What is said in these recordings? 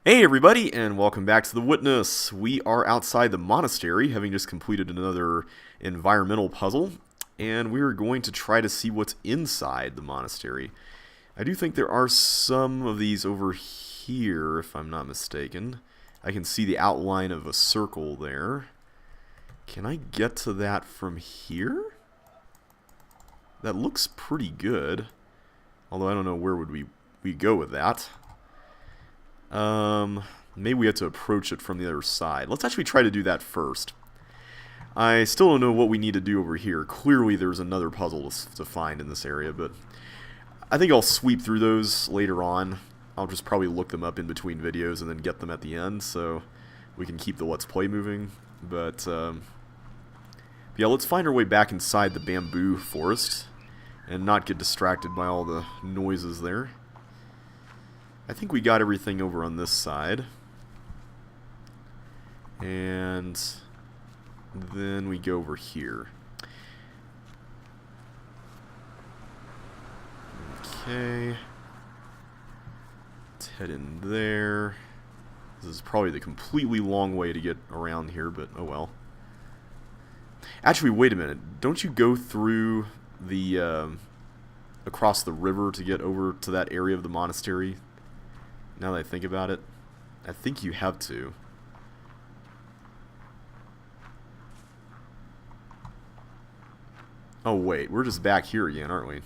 Hey everybody, and welcome back to The Witness. We are outside the monastery, having just completed another environmental puzzle, and we are going to try to see what's inside the monastery. I do think there are some of these over here, if I'm not mistaken. I can see the outline of a circle there. Can I get to that from here? That looks pretty good, although I don't know where would we go with that. Maybe we have to approach it from the other side. Let's actually try to do that first. I still don't know what we need to do over here. Clearly there's another puzzle to find in this area, but I think I'll sweep through those later on. I'll just probably look them up in between videos and then get them at the end, so we can keep the Let's Play moving. But, yeah, let's find our way back inside the bamboo forest and not get distracted by all the noises there. I think we got everything over on this side. And then we go over here. Okay. Let's head in there. This is probably the completely long way to get around here, but oh well. Actually, wait a minute. Don't you go through the, across the river to get over to that area of the monastery? Now that I think about it, I think you have to. Oh wait, we're just back here again, aren't we?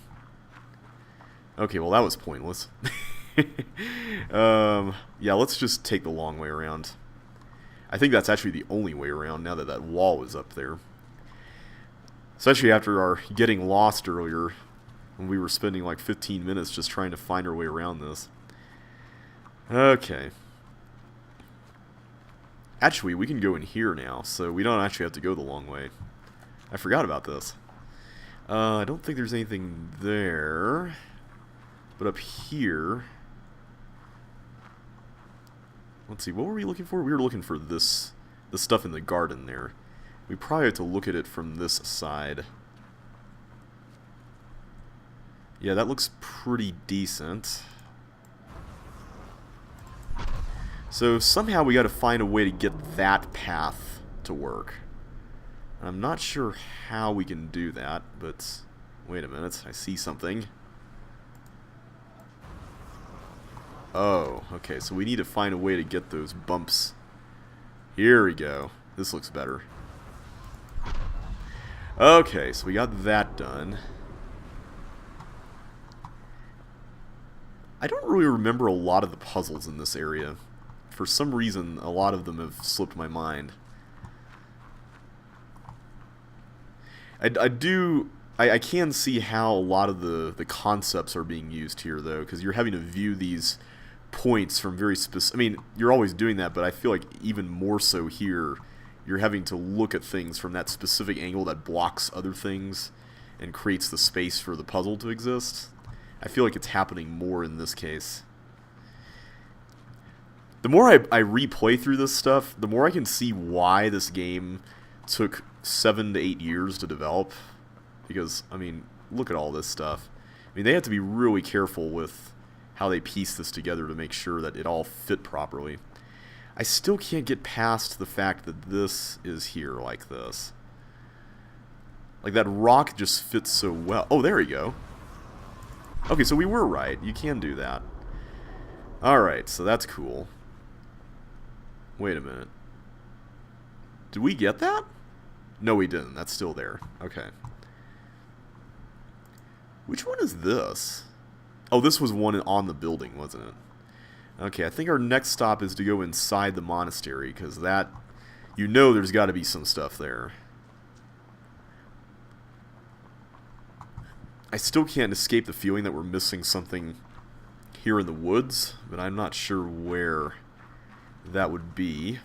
Okay, well that was pointless. Yeah, let's just take the long way around. I think that's actually the only way around now that that wall is up there. Especially after our getting lost earlier, when we were spending like 15 minutes just trying to find our way around this. Okay. Actually, we can go in here now, so we don't actually have to go the long way. I forgot about this. I don't think there's anything there. But up here... Let's see, what were we looking for? We were looking for this, the stuff in the garden there. We probably have to look at it from this side. Yeah, that looks pretty decent. So somehow we got to find a way to get that path to work. I'm not sure how we can do that, but wait a minute, I see something. Oh, okay, so we need to find a way to get those bumps. Here we go. This looks better. Okay, so we got that done. I don't really remember a lot of the puzzles in this area. For some reason, a lot of them have slipped my mind. I can see how a lot of the concepts are being used here, though, because you're having to view these points from very specific... I mean, you're always doing that, but I feel like even more so here, you're having to look at things from that specific angle that blocks other things and creates the space for the puzzle to exist. I feel like it's happening more in this case. The more I replay through this stuff, the more I can see why this game took 7 to 8 years to develop. Because, I mean, look at all this stuff. I mean, they had to be really careful with how they piece this together to make sure that it all fit properly. I still can't get past the fact that this is here like this. Like, that rock just fits so well. Oh, there we go. Okay, so we were right. You can do that. Alright, so that's cool. Wait a minute. Did we get that? No, we didn't. That's still there. Okay. Which one is this? Oh, this was one on the building, wasn't it? Okay, I think our next stop is to go inside the monastery, because that... You know there's got to be some stuff there. I still can't escape the feeling that we're missing something here in the woods, but I'm not sure where that would be.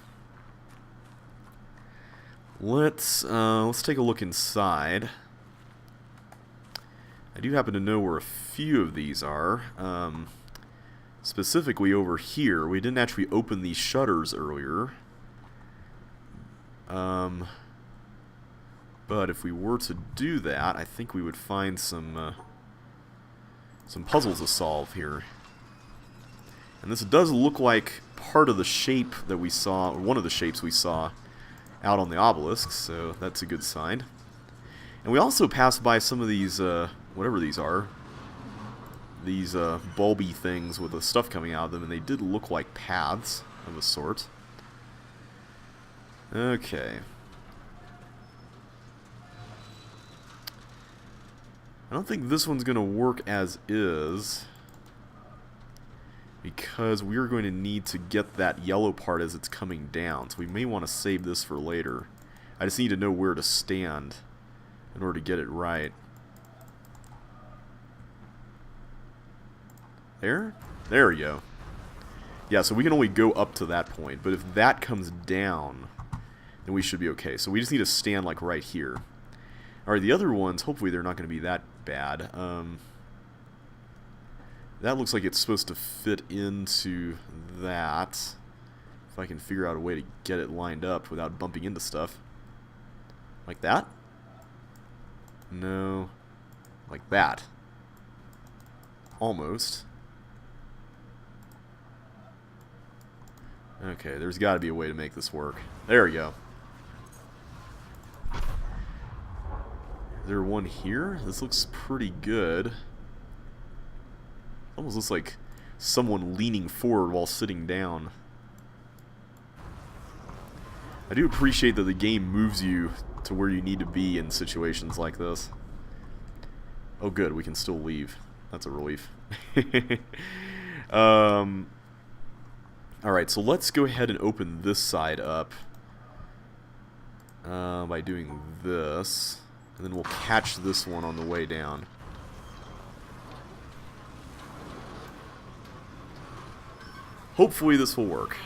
Let's take a look inside. I do happen to know where a few of these are. Specifically over here. We didn't actually open these shutters earlier. But if we were to do that, I think we would find some puzzles to solve here. And this does look like part of the shape that we saw, or one of the shapes we saw out on the obelisk, so that's a good sign. And we also passed by some of these, whatever these are, these bulby things with the stuff coming out of them, and they did look like paths of a sort. Okay. I don't think this one's going to work as is, because we're going to need to get that yellow part as it's coming down, so we may want to save this for later. I just need to know where to stand in order to get it right. There? There we go. Yeah, so we can only go up to that point, but if that comes down, then we should be okay. So we just need to stand like right here. Alright, the other ones, hopefully they're not going to be that bad. That looks like it's supposed to fit into that. If I can figure out a way to get it lined up without bumping into stuff. Like that? No. Like that. Almost. Okay, there's got to be a way to make this work. There we go. Is there one here? This looks pretty good. Almost looks like someone leaning forward while sitting down. I do appreciate that the game moves you to where you need to be in situations like this. Oh good, we can still leave. That's a relief. Alright, so let's go ahead and open this side up by doing this. And then we'll catch this one on the way down. Hopefully this will work.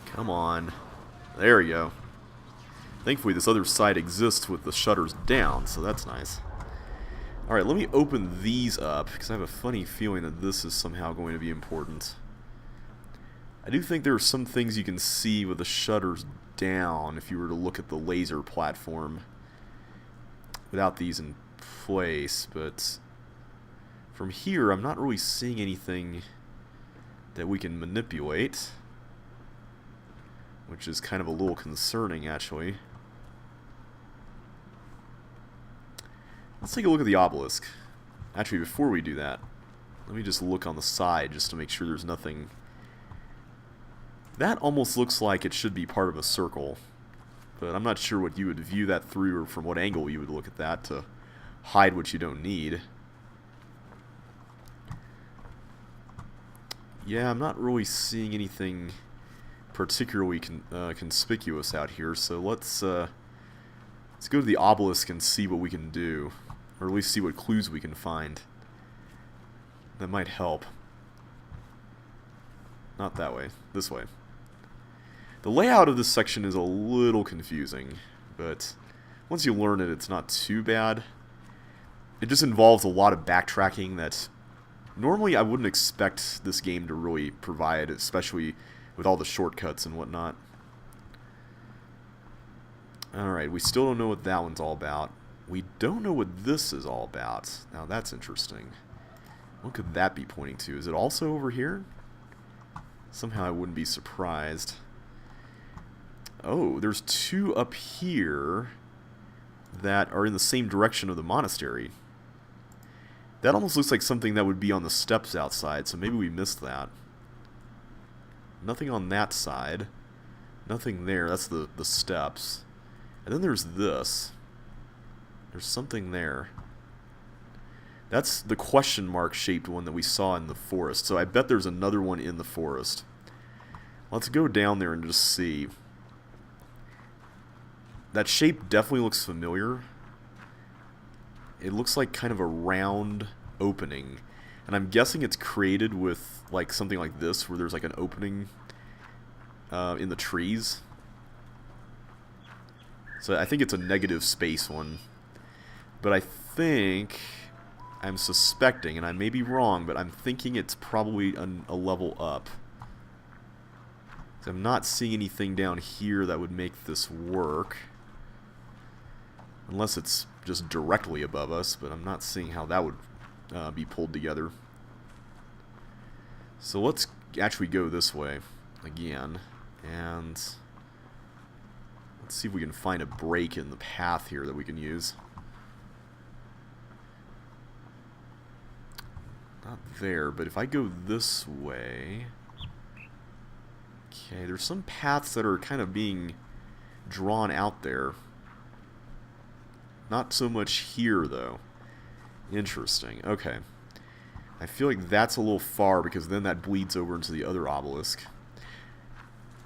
Come on. There we go. Thankfully this other side exists with the shutters down, so that's nice. Alright, let me open these up, because I have a funny feeling that this is somehow going to be important. I do think there are some things you can see with the shutters down if you were to look at the laser platform without these in place, but from here I'm not really seeing anything that we can manipulate, which is kind of a little concerning actually. Let's take a look at the obelisk. Actually, before we do that, let me just look on the side just to make sure there's nothing. That almost looks like it should be part of a circle, but I'm not sure what you would view that through or from what angle you would look at that to hide what you don't need. Yeah, I'm not really seeing anything particularly conspicuous out here, so let's go to the obelisk and see what we can do, or at least see what clues we can find. That might help. Not that way, this way. The layout of this section is a little confusing, but once you learn it, it's not too bad. It just involves a lot of backtracking that normally I wouldn't expect this game to really provide, especially with all the shortcuts and whatnot. Alright, we still don't know what that one's all about. We don't know what this is all about. Now that's interesting. What could that be pointing to? Is it also over here? Somehow I wouldn't be surprised. Oh, there's two up here that are in the same direction of the monastery. That almost looks like something that would be on the steps outside, so maybe we missed that. Nothing on that side. Nothing there. That's the steps. And then there's this. There's something there. That's the question mark shaped one that we saw in the forest. So I bet there's another one in the forest. Let's go down there and just see. That shape definitely looks familiar. It looks like kind of a round opening. And I'm guessing it's created with like something like this, where there's like an opening in the trees. So I think it's a negative space one. But I think, I'm suspecting, and I may be wrong, but I'm thinking it's probably a level up. So I'm not seeing anything down here that would make this work. Unless it's just directly above us, but I'm not seeing how that would be pulled together. So let's actually go this way again, and let's see if we can find a break in the path here that we can use. Not there, but if I go this way... Okay, there's some paths that are kind of being drawn out there. Not so much here, though. Interesting. Okay. I feel like that's a little far, because then that bleeds over into the other obelisk.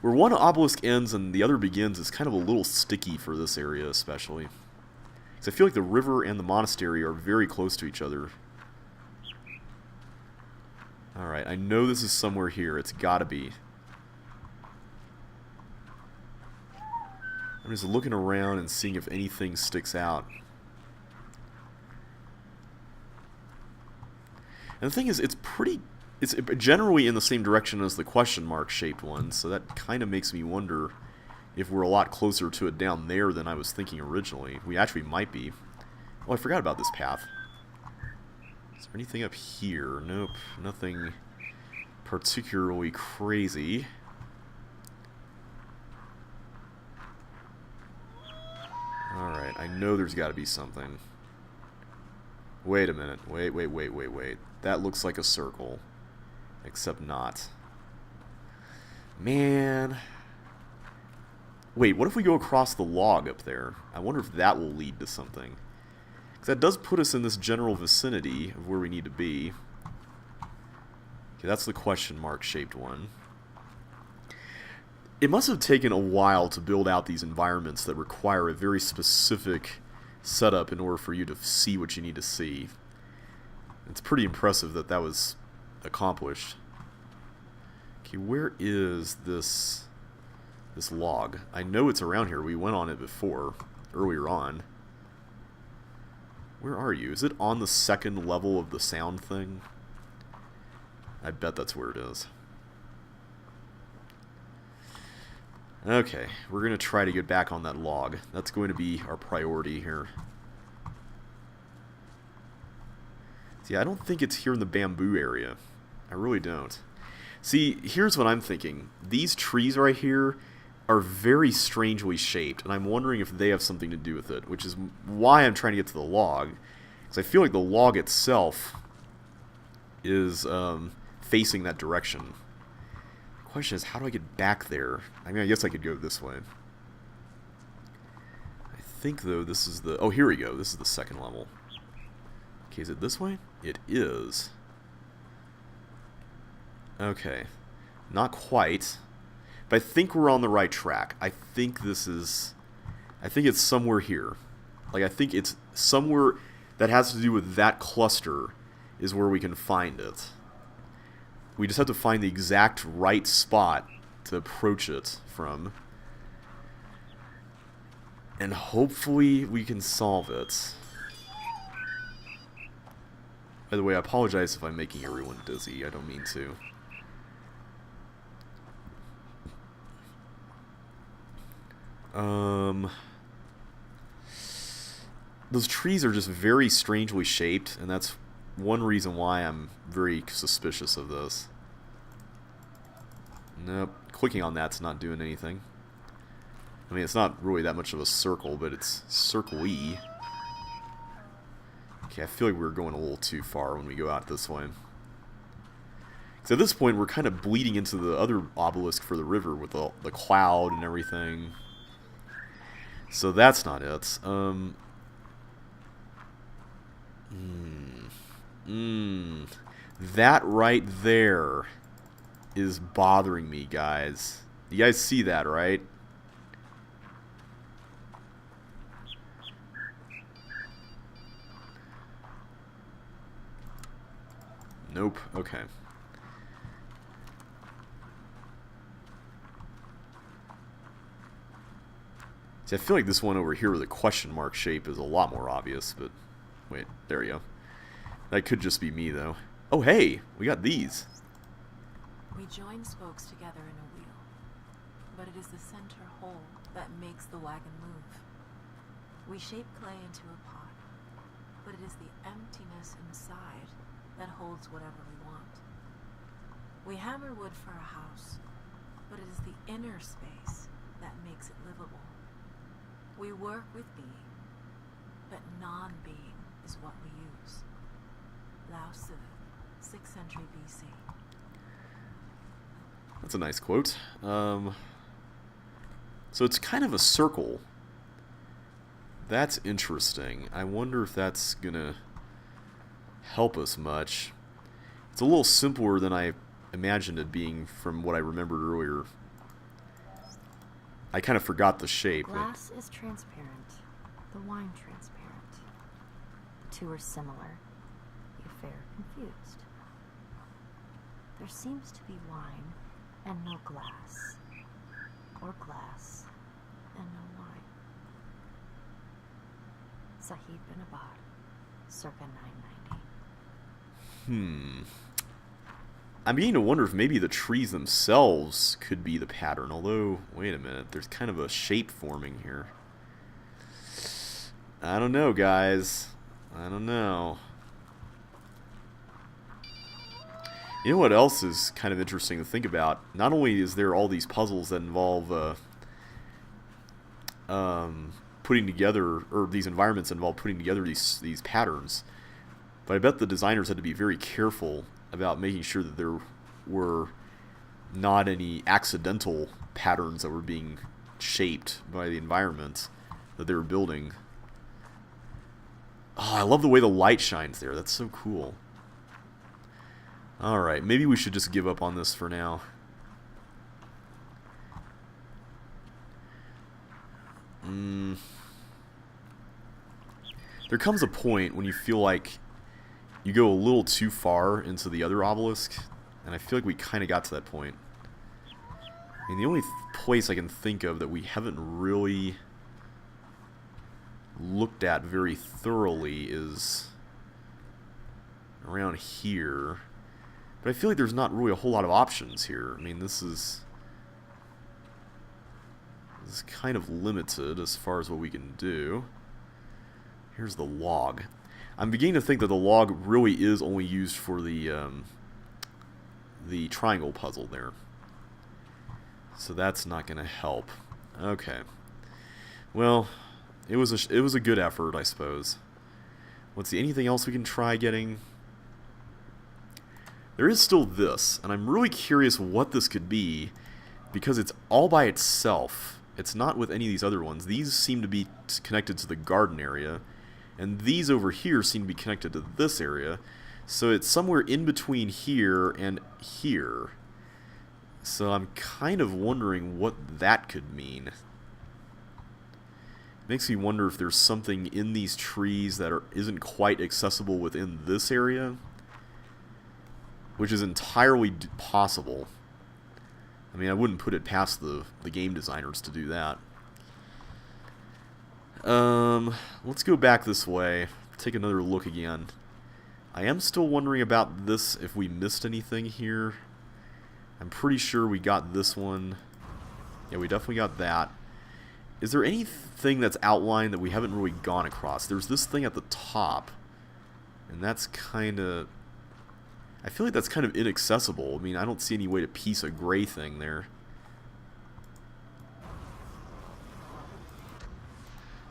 Where one obelisk ends and the other begins is kind of a little sticky for this area, especially. Because I feel like the river and the monastery are very close to each other. Alright, I know this is somewhere here. It's gotta be. I'm just looking around and seeing if anything sticks out. And the thing is, it's generally in the same direction as the question mark shaped one, so that kind of makes me wonder if we're a lot closer to it down there than I was thinking originally. We actually might be. Oh, I forgot about this path. Is there anything up here? Nope, nothing particularly crazy. Alright, I know there's got to be something. Wait a minute. Wait. That looks like a circle. Except not. Man. Wait, what if we go across the log up there? I wonder if that will lead to something. Because that does put us in this general vicinity of where we need to be. Okay, that's the question mark shaped one. It must have taken a while to build out these environments that require a very specific setup in order for you to see what you need to see. It's pretty impressive that that was accomplished. Okay, where is this log? I know it's around here. We went on it before, earlier on. Where are you? Is it on the second level of the sound thing? I bet that's where it is. Okay, we're going to try to get back on that log. That's going to be our priority here. See, I don't think it's here in the bamboo area. I really don't. See, here's what I'm thinking. These trees right here are very strangely shaped, and I'm wondering if they have something to do with it, which is why I'm trying to get to the log. Because I feel like the log itself is facing that direction. The question is, how do I get back there? I mean, I guess I could go this way. I think, though, this is the... Oh, here we go. This is the second level. Okay, is it this way? It is. Okay. Not quite. But I think we're on the right track. I think this is... I think it's somewhere here. Like, I think it's somewhere that has to do with that cluster is where we can find it. We just have to find the exact right spot to approach it from. And hopefully we can solve it. By the way, I apologize if I'm making everyone dizzy. I don't mean to. Those trees are just very strangely shaped, and that's one reason why I'm very suspicious of this. Nope. Clicking on that's not doing anything. I mean, it's not really that much of a circle, but it's circle-y. Okay, I feel like we're going a little too far when we go out this way. So at this point, we're kind of bleeding into the other obelisk for the river with the cloud and everything. So that's not it. That right there is bothering me, guys. You guys see that, right? Nope. Okay. See, I feel like this one over here with the question mark shape is a lot more obvious, but... Wait, there we go. That could just be me, though. Oh, hey! We got these! We join spokes together in a wheel. but it is the center hole that makes the wagon move. We shape clay into a pot, but it is the emptiness inside that holds whatever we want. We hammer wood for a house, but it is the inner space that makes it livable. We work with being, but non-being is what we use. Lao Tzu, 6th century BC. That's a nice quote. So it's kind of a circle. That's interesting. I wonder if that's gonna help us much. It's a little simpler than I imagined it being from what I remembered earlier. I kind of forgot the shape. Glass is transparent, the wine transparent. The two are similar, the affair confused. There seems to be wine and no glass, or glass and no wine. Sahib bin Abad, circa 990. I'm beginning to wonder if maybe the trees themselves could be the pattern, although, wait a minute, there's kind of a shape forming here. I don't know, guys. I don't know. You know what else is kind of interesting to think about? Not only is there all these puzzles that involve putting together, or these environments involve putting together these patterns, but I bet the designers had to be very careful about making sure that there were not any accidental patterns that were being shaped by the environment that they were building. Oh, I love the way the light shines there. That's so cool. Alright, maybe we should just give up on this for now. There comes a point when you feel like you go a little too far into the other obelisk, and I feel like we kind of got to that point. I mean, the only place I can think of that we haven't really looked at very thoroughly is around here. But I feel like there's not really a whole lot of options here. I mean, this is kind of limited as far as what we can do. Here's the log. I'm beginning to think that the log really is only used for the triangle puzzle there. So that's not going to help. Okay. Well, it was a good effort, I suppose. Let's see, anything else we can try getting? There is still this, and I'm really curious what this could be, because it's all by itself. It's not with any of these other ones. These seem to be connected to the garden area, and these over here seem to be connected to this area. So it's somewhere in between here and here. So I'm kind of wondering what that could mean. It makes me wonder if there's something in these trees that isn't quite accessible within this area, which is entirely possible. I mean, I wouldn't put it past the game designers to do that. Let's go back this way, take another look again. I am still wondering about this, if we missed anything here. I'm pretty sure we got this one. Yeah, we definitely got that. Is there anything that's outlined that we haven't really gone across? There's this thing at the top, and that's kind of... I feel like that's kind of inaccessible. I mean, I don't see any way to piece a gray thing there.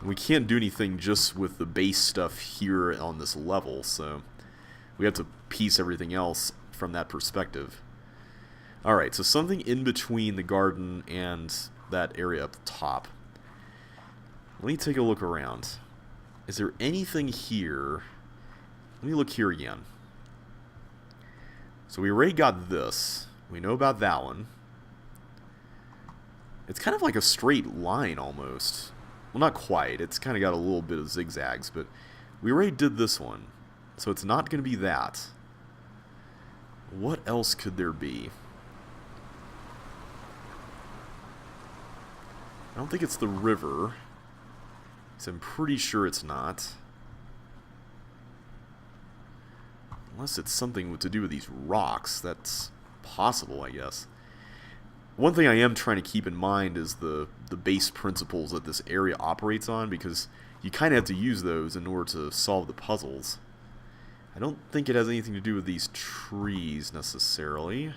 And we can't do anything just with the base stuff here on this level, so we have to piece everything else from that perspective. Alright, so something in between the garden and that area up the top. Let me take a look around. Is there anything here? Let me look here again. So we already got this. We know about that one. It's kind of like a straight line almost. Well, not quite. It's kind of got a little bit of zigzags, but we already did this one. So it's not going to be that. What else could there be? I don't think it's the river. So I'm pretty sure it's not. Unless it's something to do with these rocks. That's possible, I guess. one thing I am trying to keep in mind is the base principles that this area operates on, because you kind of have to use those in order to solve the puzzles. I don't think it has anything to do with these trees necessarily.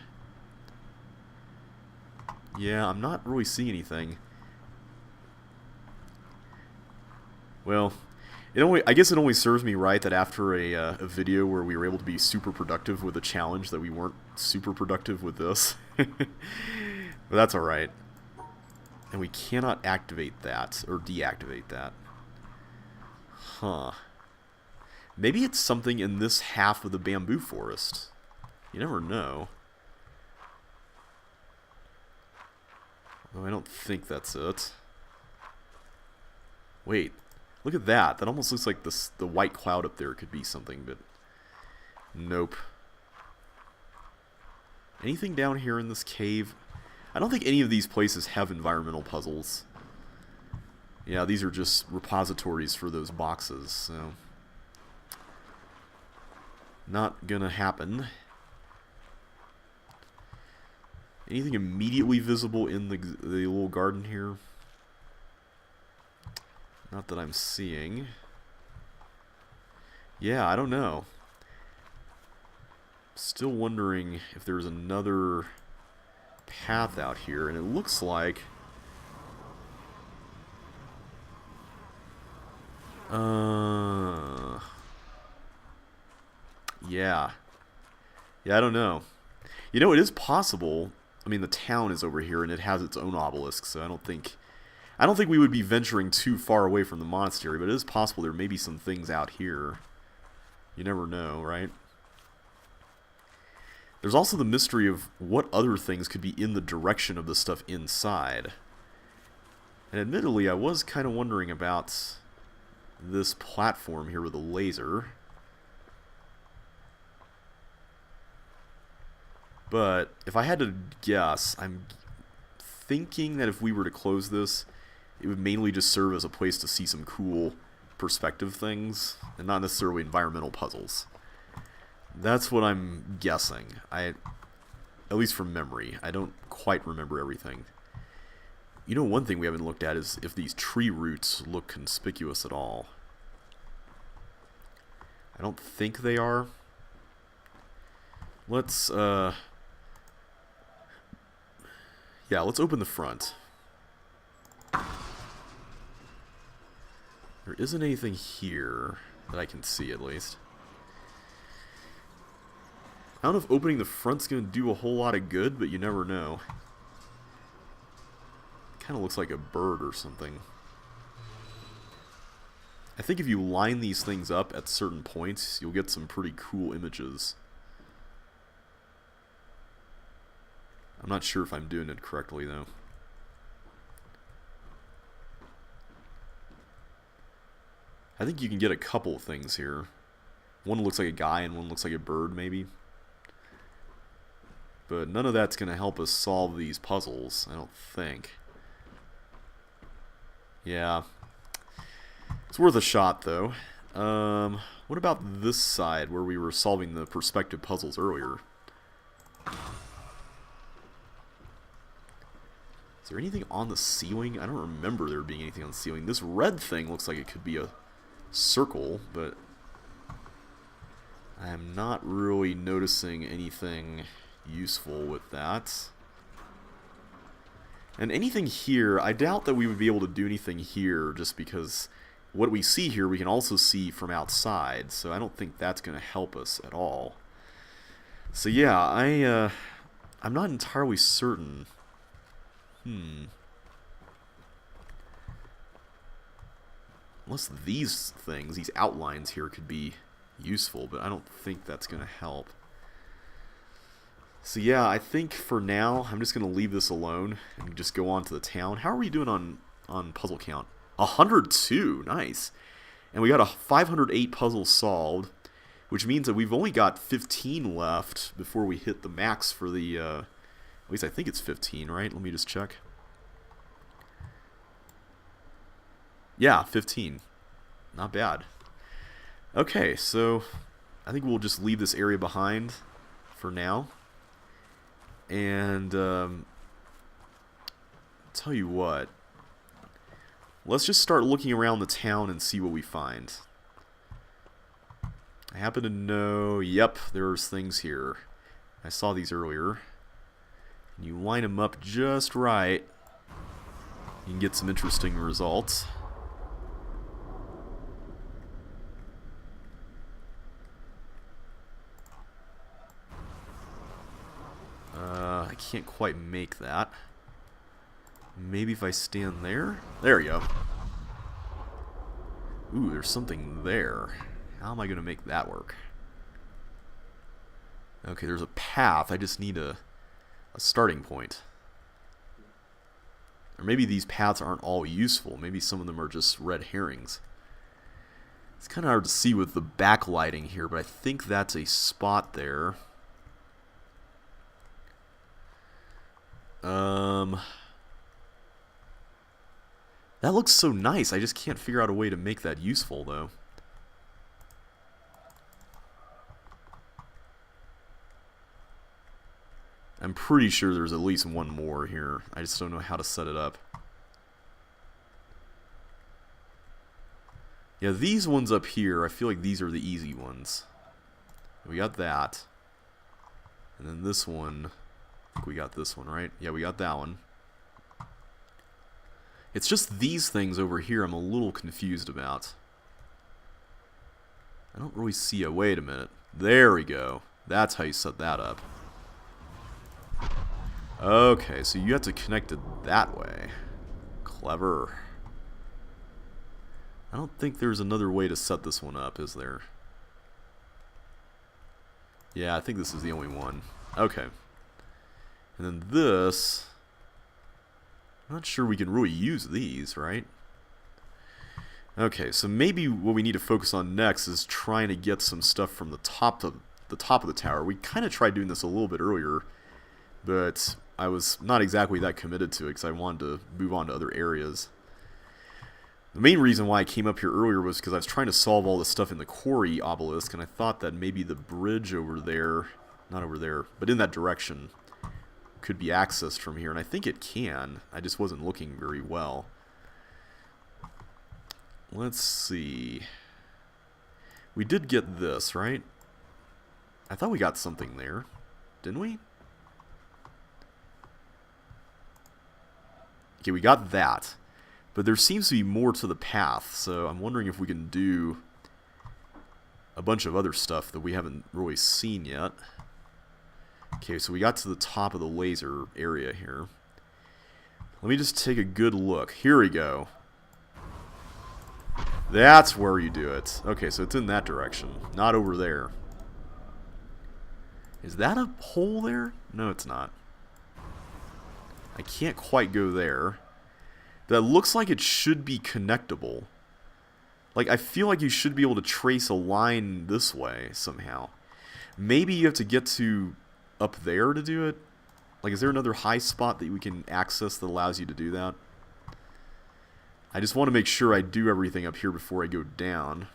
Yeah, I'm not really seeing anything. Well, I guess it only serves me right that after a video where we were able to be super productive with a challenge, that we weren't super productive with this. But that's alright. And we cannot activate that, or deactivate that. Huh. Maybe it's something in this half of the bamboo forest. You never know. Oh, I don't think that's it. Wait. Look at that. That almost looks like the white cloud up there could be something, but nope. Anything down here in this cave? I don't think any of these places have environmental puzzles. Yeah, these are just repositories for those boxes, so not gonna happen. Anything immediately visible in the little garden here? Not that I'm seeing. Yeah, I don't know. Still wondering if there's another path out here, and it looks like yeah, I don't know. You know, it is possible. I mean, the town is over here and it has its own obelisk, so I don't think we would be venturing too far away from the monastery, but it is possible there may be some things out here. You never know, right? There's also the mystery of what other things could be in the direction of the stuff inside. And admittedly, I was kind of wondering about this platform here with a laser. But if I had to guess, I'm thinking that if we were to close this, it would mainly just serve as a place to see some cool perspective things, and not necessarily environmental puzzles. That's what I'm guessing. At least from memory. I don't quite remember everything. You know, one thing we haven't looked at is if these tree roots look conspicuous at all. I don't think they are. Let's, yeah, let's open the front. There isn't anything here that I can see, at least. I don't know if opening the front's going to do a whole lot of good, but you never know. Kind of looks like a bird or something. I think if you line these things up at certain points, you'll get some pretty cool images. I'm not sure if I'm doing it correctly, though. I think you can get a couple of things here. One looks like a guy and one looks like a bird, maybe. But none of that's going to help us solve these puzzles, I don't think. Yeah. It's worth a shot, though. What about this side, where we were solving the perspective puzzles earlier? Is there anything on the ceiling? I don't remember there being anything on the ceiling. This red thing looks like it could be a circle, but I'm not really noticing anything useful with that. And anything here, I doubt that we would be able to do anything here, just because what we see here we can also see from outside, so I don't think that's going to help us at all. So yeah, I'm not entirely certain. Unless these things, these outlines here could be useful, but I don't think that's going to help. So yeah, I think for now, I'm just going to leave this alone and just go on to the town. How are we doing on puzzle count? 102, nice. And we got a 508 puzzles solved, which means that we've only got 15 left before we hit the max for the, at least I think it's 15, right? Let me just check. Yeah, 15. Not bad. Okay, so I think we'll just leave this area behind for now. And tell you what. Let's just start looking around the town and see what we find. I happen to know, yep, there's things here. I saw these earlier. And you line them up just right, you can get some interesting results. I can't quite make that. Maybe if I stand there? There we go. Ooh, there's something there. How am I going to make that work? Okay, there's a path. I just need a starting point. Or maybe these paths aren't all useful. Maybe some of them are just red herrings. It's kind of hard to see with the backlighting here, but I think that's a spot there. That looks so nice. I just can't figure out a way to make that useful, though. I'm pretty sure there's at least one more here. I just don't know how to set it up. Yeah, these ones up here, I feel like these are the easy ones. We got that. And then this one, I think we got this one, right? Yeah, we got that one. It's just these things over here I'm a little confused about. I don't really see a... Wait a minute. There we go. That's how you set that up. Okay, so you have to connect it that way. Clever. I don't think there's another way to set this one up, is there? Yeah, I think this is the only one. Okay. And then this... I'm not sure we can really use these, right? Okay, so maybe what we need to focus on next is trying to get some stuff from the top of the tower. We kind of tried doing this a little bit earlier, but I was not exactly that committed to it because I wanted to move on to other areas. The main reason why I came up here earlier was because I was trying to solve all the stuff in the quarry obelisk, and I thought that maybe the bridge over there, not over there, but in that direction, could be accessed from here, and I think it can. I just wasn't looking very well. Let's see. We did get this, right? I thought we got something there. Didn't we? Okay, we got that. But there seems to be more to the path, so I'm wondering if we can do a bunch of other stuff that we haven't really seen yet. Okay, so we got to the top of the laser area here. Let me just take a good look. Here we go. That's where you do it. Okay, so it's in that direction, not over there. Is that a hole there? No, it's not. I can't quite go there. That looks like it should be connectable. Like, I feel like you should be able to trace a line this way somehow. Maybe you have to get to up there to do it? Like, is there another high spot that we can access that allows you to do that? I just want to make sure I do everything up here before I go down.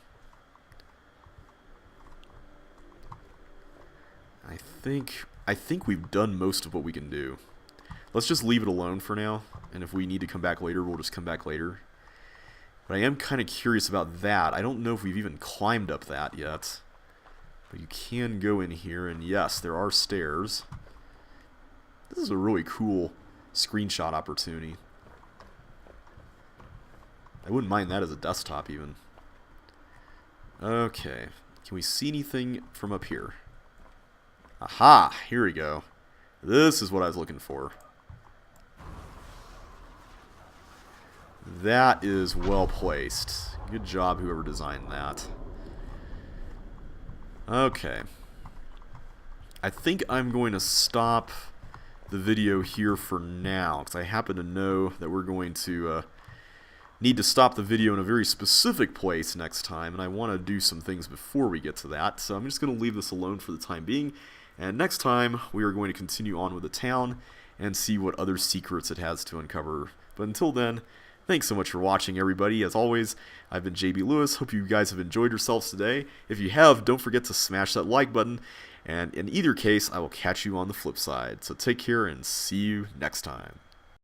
I think we've done most of what we can do. Let's just leave it alone for now, and if we need to come back later, we'll just come back later. But I am kind of curious about that. I don't know if we've even climbed up that yet. But you can go in here, and yes, there are stairs. This is a really cool screenshot opportunity. I wouldn't mind that as a desktop, even. Okay. Can we see anything from up here? Aha! Here we go. This is what I was looking for. That is well placed. Good job, whoever designed that. Okay. I think I'm going to stop the video here for now, because I happen to know that we're going to need to stop the video in a very specific place next time, and I want to do some things before we get to that, so I'm just going to leave this alone for the time being, and next time we are going to continue on with the town and see what other secrets it has to uncover. But until then, thanks so much for watching, everybody. As always, I've been JB Lewis. Hope you guys have enjoyed yourselves today. If you have, don't forget to smash that like button. And in either case, I will catch you on the flip side. So take care and see you next time.